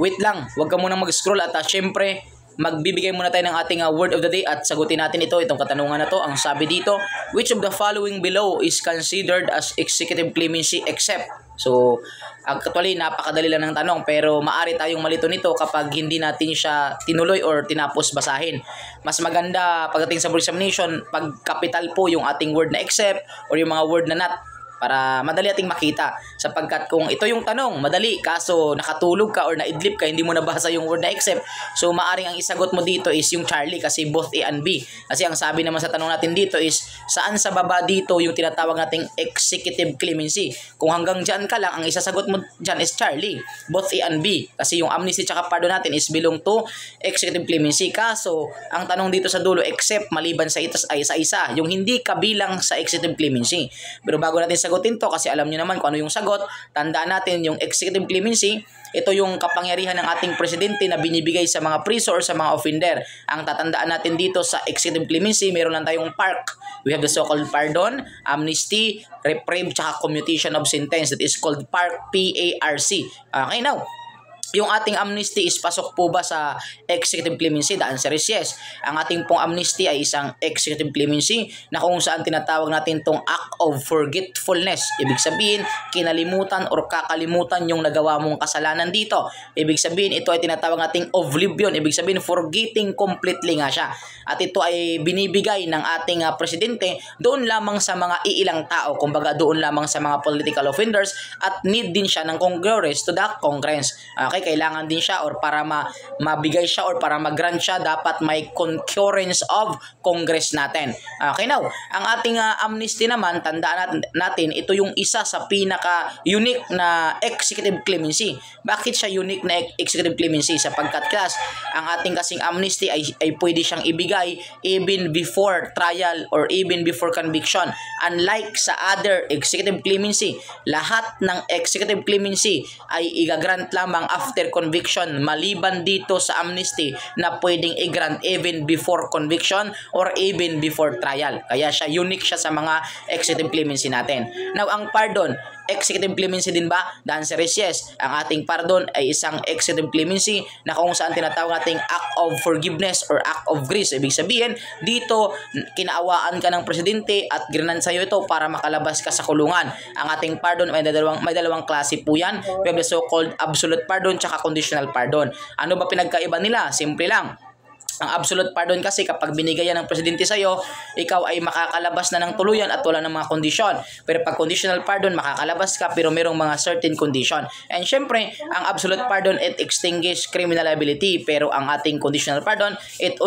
wait lang, huwag ka munang mag-scroll at syempre, magbibigay muna tayo ng ating word of the day at sagutin natin itong katanungan na to. Ang sabi dito, which of the following below is considered as executive clemency except? So, actually, napakadali lang ng tanong pero maari tayong malito nito kapag hindi natin siya tinuloy or tinapos basahin. Mas maganda pagdating sa board examination, pag capital po yung ating word na except or yung mga word na not, para madali ating makita. Sapagkat kung ito yung tanong, madali, kaso nakatulog ka or naidlip ka, hindi mo nabasa yung word na except, so maaring ang isagot mo dito is yung Charlie kasi both A and B. Kasi ang sabi naman sa tanong natin dito is, saan sa baba dito yung tinatawag nating executive clemency? Kung hanggang dyan ka lang, ang isasagot mo dyan is Charlie, both A and B. Kasi yung amnesty tsaka pardon natin is belong to executive clemency. Kaso, ang tanong dito sa dulo, except maliban sa isa, yung hindi kabilang sa executive clemency. Pero bago natin sagutin to, kasi alam niyo naman kung ano yung sagot, tandaan natin yung executive clemency, ito yung kapangyarihan ng ating presidente na binibigay sa mga priso or sa mga offender. Ang tatandaan natin dito sa executive clemency, meron lang tayong PARC. We have the so-called pardon, amnesty, reprieve, tsaka commutation of sentence. That is called PARC, P-A-R-C. Okay, now, yung ating amnesty is pasok po ba sa executive clemency? The answer is yes. Ang ating pong amnesty ay isang executive clemency na kung saan tinatawag natin tong act of forgetfulness. Ibig sabihin, kinalimutan or kakalimutan yung nagawa mong kasalanan dito. Ibig sabihin, ito ay tinatawag nating oblivion. Ibig sabihin, forgetting completely nga siya. At ito ay binibigay ng ating presidente doon lamang sa mga iilang tao. Kumbaga, doon lamang sa mga political offenders at need din siya ng Congress to the Congress. Okay? Kailangan din siya or para mabigay siya or para mag-grant siya, dapat may concurrence of Congress natin. Okay, now, ang ating amnesty naman, tandaan natin, ito yung isa sa pinaka-unique na executive clemency. Bakit siya unique na executive clemency? Sapagkat class, ang ating kasing amnesty ay pwede siyang ibigay even before trial or even before conviction. Unlike sa other executive clemency, lahat ng executive clemency ay i-grant lamang after conviction, maliban dito sa amnesty na pwedeng i-grant even before conviction or even before trial. Kaya siya unique siya sa mga executive clemency natin. Now, ang pardon, executive clemency din ba? The answer is yes. Ang ating pardon ay isang executive clemency na kung saan tinatawag nating act of forgiveness or act of grace. Ibig sabihin, dito kinaawaan ka ng presidente at ginanan sa'yo ito para makalabas ka sa kulungan. Ang ating pardon may dalawang klase po yan. We have the so-called absolute pardon tsaka conditional pardon. Ano ba pinagkaiba nila? Simple lang. Ang absolute pardon kasi kapag binigay yan ng presidente sa'yo, ikaw ay makakalabas na ng tuluyan at wala ng mga kondisyon. Pero pag conditional pardon, makakalabas ka pero merong mga certain condition. And syempre, ang absolute pardon, it extinguish criminal liability. Pero ang ating conditional pardon, it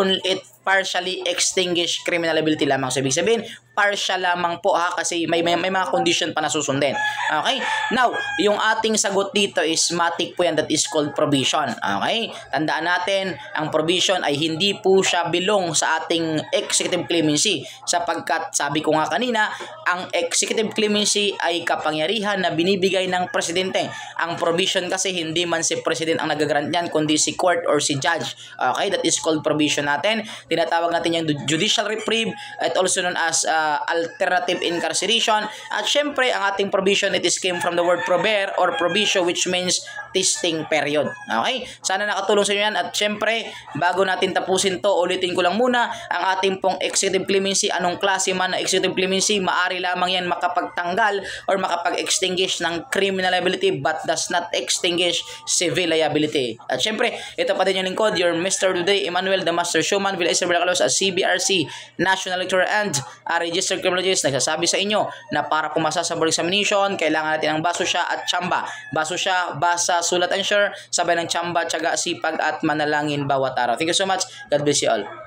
partially extinguish criminal liability lamang. So, ibig sabihin, partial lamang po kasi may mga condition pa na susundin. Okay? Now, yung ating sagot dito is matic po yan, that is called provision. Okay? Tandaan natin, ang provision ay hindi po siya belong sa ating executive clemency sapagkat sabi ko nga kanina, ang executive clemency ay kapangyarihan na binibigay ng presidente. Ang provision kasi hindi man si president ang nagagrant niyan kundi si court or si judge. Okay? That is called provision natin. Tinatawag natin yung judicial reprieve at also known as alternative incarceration. At syempre, ang ating provision, it is came from the word prober or provision which means testing period. Okay? Sana nakatulong sa inyo yan. At syempre, bago natin tapusin to, ulitin ko lang muna, ang ating pong executive clemency, anong klase man na executive clemency, maari lamang yan makapagtanggal or makapag-extinguish ng criminal liability but does not extinguish civil liability. At syempre, ito pa din yung lingkod, your Mr. Today, Emmanuel, the Master Showman, Will Isabel Calos, as CBRC, National Lecturer and Registered Criminologist, nagsasabi sa inyo na para pumasa sa board examination, kailangan natin ng baso siya at tsamba. Baso siya, basa, sulat and sure, sabay ng tsamba, tiyaga, sipag at manalangin bawat araw. Thank you so much. God bless you all.